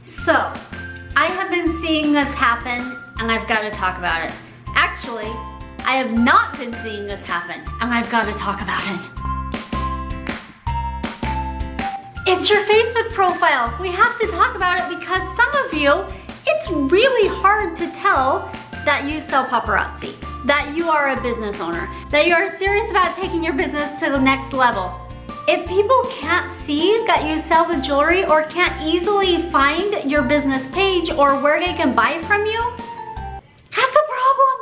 So, I have been seeing this happen and I've got to talk about it. Actually, I have not been seeing this happen and I've got to talk about it. It's your Facebook profile. We have to talk about it because some of you, it's really hard to tell that you sell paparazzi, that you are a business owner, that you are serious about taking your business to the next level. If people can't see that you sell the jewelry or can't easily find your business page or where they can buy from you, that's a problem.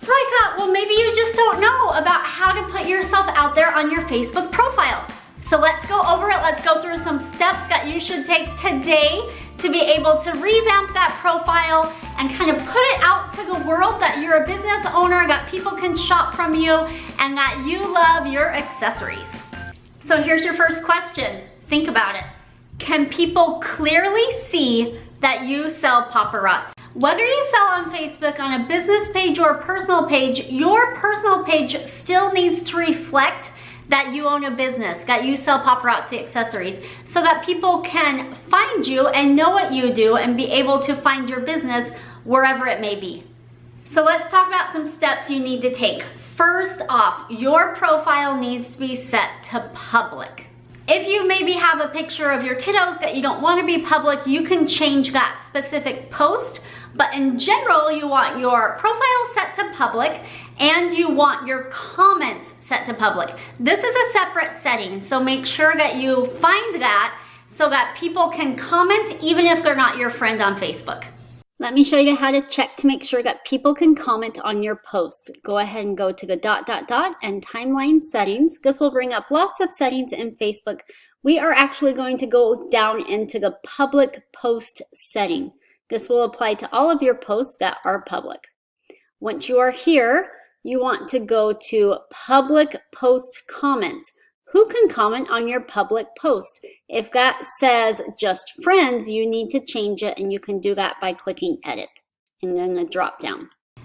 So I thought, well, maybe you just don't know about how to put yourself out there on your Facebook profile. So let's go over it. Let's go through some steps that you should take today to be able to revamp that profile and kind of put it out to the world that you're a business owner, that people can shop from you, and that you love your accessories. So here's your first question. Think about it. Can people clearly see that you sell paparazzi? Whether you sell on Facebook on a business page or a personal page, your personal page still needs to reflect that you own a business, that you sell paparazzi accessories, so that people can find you and know what you do and be able to find your business wherever it may be. So let's talk about some steps you need to take. First off, your profile needs to be set to public. If you maybe have a picture of your kiddos that you don't want to be public, you can change that specific post. But in general, you want your profile set to public and you want your comments set to public. This is a separate setting, so make sure that you find that so that people can comment even if they're not your friend on Facebook. Let me show you how to check to make sure that people can comment on your post. Go ahead and go to the ... and timeline settings. This will bring up lots of settings in Facebook. We are actually going to go down into the public post setting. This will apply to all of your posts that are public. Once you are here, you want to go to public post comments. Who can comment on your public post? If that says just friends, you need to change it, and you can do that by clicking edit and then the drop down.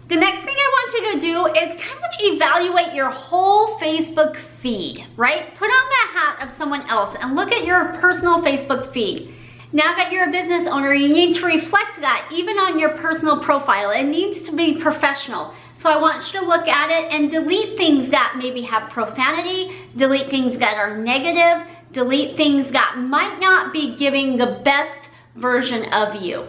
The next thing I want you to do is kind of evaluate your whole Facebook feed, right? Put on the hat of someone else and look at your personal Facebook feed. Now that you're a business owner, you need to reflect that even on your personal profile. It needs to be professional. So I want you to look at it and delete things that maybe have profanity, delete things that are negative, delete things that might not be giving the best version of you.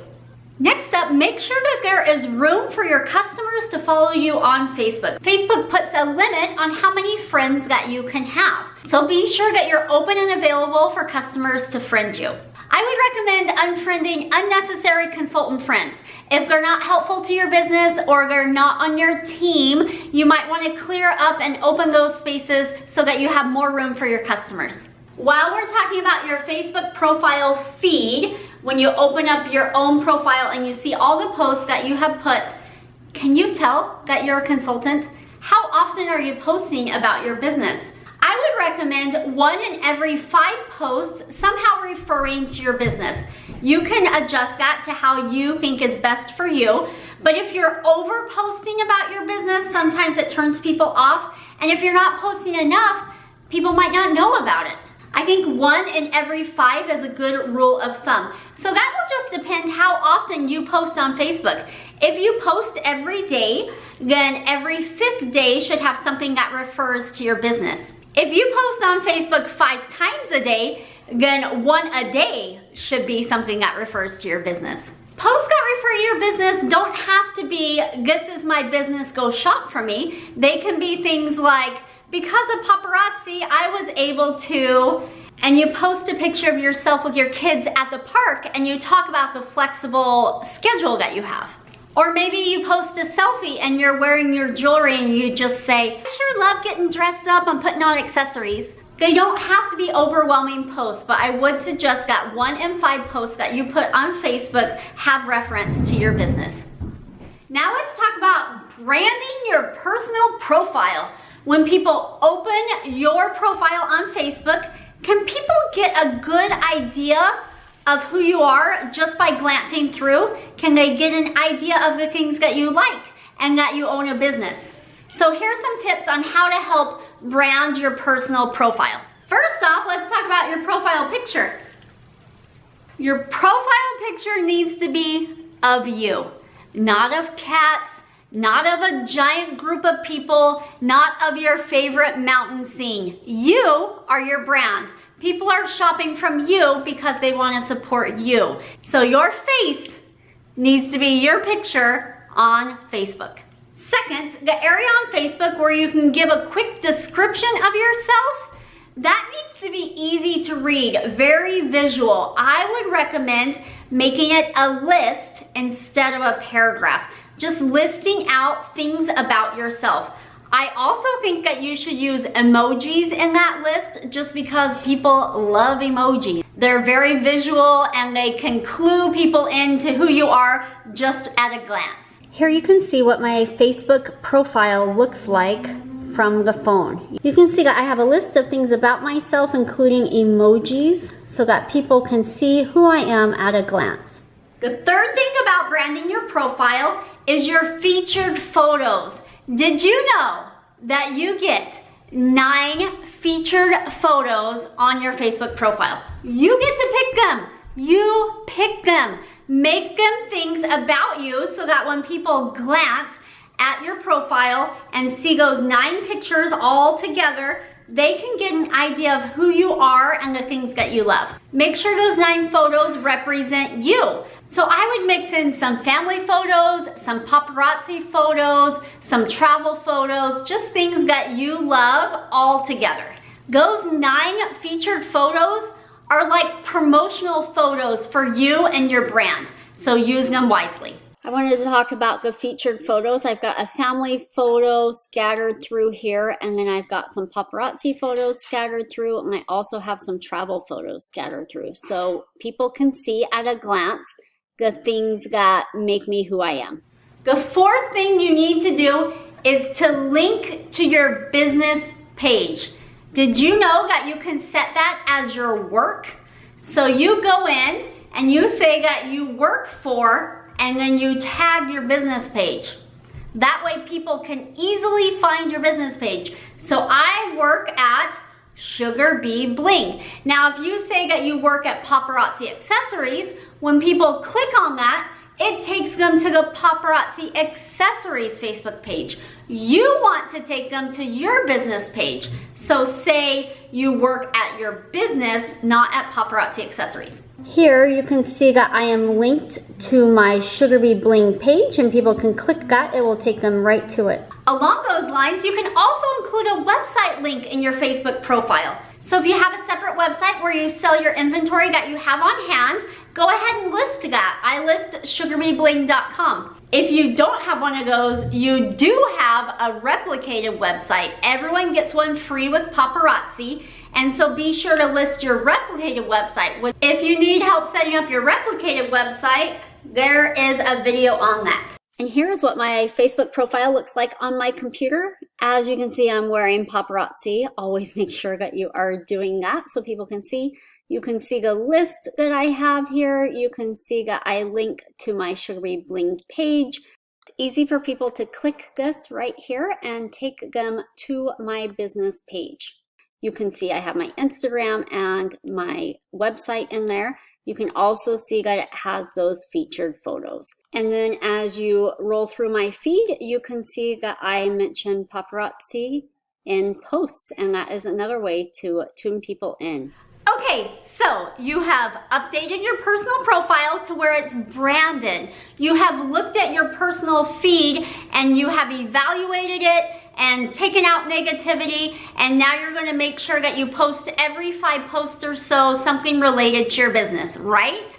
Next up, make sure that there is room for your customers to follow you on Facebook. Facebook puts a limit on how many friends that you can have. So be sure that you're open and available for customers to friend you. I would recommend unfriending unnecessary consultant friends. If they're not helpful to your business or they're not on your team, you might want to clear up and open those spaces so that you have more room for your customers. While we're talking about your Facebook profile feed, when you open up your own profile and you see all the posts that you have put, can you tell that you're a consultant? How often are you posting about your business? I would recommend 1 in every 5 posts somehow referring to your business. You can adjust that to how you think is best for you. But if you're over posting about your business, sometimes it turns people off. And if you're not posting enough, people might not know about it. I think 1 in every 5 is a good rule of thumb. So that will just depend how often you post on Facebook. If you post every day, then every 5th day should have something that refers to your business. If you post on Facebook 5 times a day, then 1 a day should be something that refers to your business. Posts that refer to your business don't have to be, this is my business, go shop for me. They can be things like, because of paparazzi, I was able to, and you post a picture of yourself with your kids at the park and you talk about the flexible schedule that you have. Or maybe you post a selfie and you're wearing your jewelry and you just say, I sure love getting dressed up and putting on accessories. They don't have to be overwhelming posts, but I would suggest that 1 in 5 posts that you put on Facebook have reference to your business. Now let's talk about branding your personal profile. When people open your profile on Facebook, can people get a good idea of who you are just by glancing through? Can they get an idea of the things that you like and that you own a business? So here's some tips on how to help brand your personal profile. First off, let's talk about your profile picture. Your profile picture needs to be of you, not of cats, not of a giant group of people, not of your favorite mountain scene. You are your brand. People are shopping from you because they want to support you. So your face needs to be your picture on Facebook. Second, the area on Facebook where you can give a quick description of yourself, that needs to be easy to read, very visual. I would recommend making it a list instead of a paragraph, just listing out things about yourself. I also think that you should use emojis in that list just because people love emojis. They're very visual and they can clue people into who you are just at a glance. Here you can see what my Facebook profile looks like from the phone. You can see that I have a list of things about myself, including emojis, so that people can see who I am at a glance. The third thing about branding your profile is your featured photos. Did you know that you get 9 featured photos on your Facebook profile? You get to pick them. You pick them. Make them things about you so that when people glance at your profile and see those 9 pictures all together, they can get an idea of who you are and the things that you love. Make sure those 9 photos represent you. So I would mix in some family photos, some paparazzi photos, some travel photos, just things that you love all together. Those 9 featured photos are like promotional photos for you and your brand, so use them wisely. I wanted to talk about the featured photos. I've got a family photo scattered through here, and then I've got some paparazzi photos scattered through, and I also have some travel photos scattered through, so people can see at a glance the things that make me who I am. The fourth thing you need to do is to link to your business page. Did you know that you can set that as your work? So you go in and you say that you work for, and then you tag your business page. That way people can easily find your business page. So I work at Sugar Bee Bling. Now, if you say that you work at Paparazzi Accessories, when people click on that, it takes them to the Paparazzi Accessories Facebook page. You want to take them to your business page. So say you work at your business, not at Paparazzi Accessories. Here you can see that I am linked to my Sugar Bee Bling page, and people can click that. It will take them right to it. Along those lines, you can also include a website link in your Facebook profile. So if you have a separate website where you sell your inventory that you have on hand, go ahead and list that. I list sugarbeebling.com. If you don't have one of those, you do have a replicated website. Everyone gets one free with Paparazzi, and so be sure to list your replicated website. If you need help setting up your replicated website, there is a video on that. And here's what my Facebook profile looks like on my computer. As you can see, I'm wearing Paparazzi. Always make sure that you are doing that so people can see. You can see the list that I have here. You can see that I link to my Sugar Bee Bling page. It's easy for people to click this right here and take them to my business page. You can see I have my Instagram and my website in there. You can also see that it has those featured photos. And then as you roll through my feed, you can see that I mention Paparazzi in posts, and that is another way to tune people in. Okay, so you have updated your personal profile to where it's branded. You have looked at your personal feed and you have evaluated it and taken out negativity, and now you're gonna make sure that you post every 5 posts or so something related to your business, right?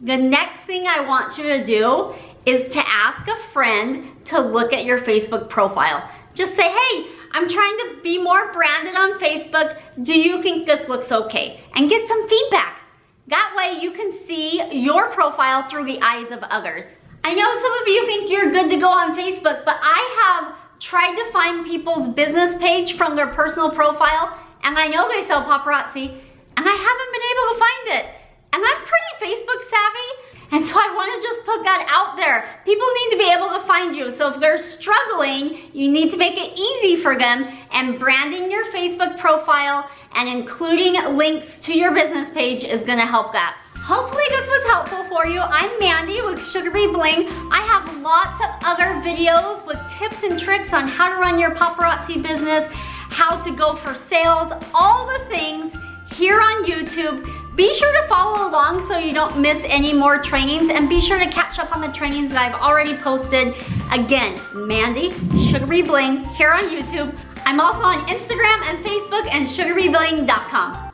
The next thing I want you to do is to ask a friend to look at your Facebook profile. Just say, hey, I'm trying to be more branded on Facebook. Do you think this looks okay? And get some feedback. That way you can see your profile through the eyes of others. I know some of you think you're good to go on Facebook, but I have tried to find people's business page from their personal profile, and I know they sell paparazzi, and I haven't been able to find it. And I'm pretty Facebook savvy, and so I want to just put that out there. People need to be able to find you, so if they're struggling, you need to make it easy for them, and branding your Facebook profile and including links to your business page is going to help that. hopefully this was helpful for you. I'm Mandy with Sugary Bling. I have lots of other videos with tips and tricks on how to run your paparazzi business, how to go for sales, all the things here on YouTube. Be sure to follow along so you don't miss any more trainings, and be sure to catch up on the trainings that I've already posted. Again, Mandy, Sugary Bling, here on YouTube. I'm also on Instagram and Facebook and sugarybling.com.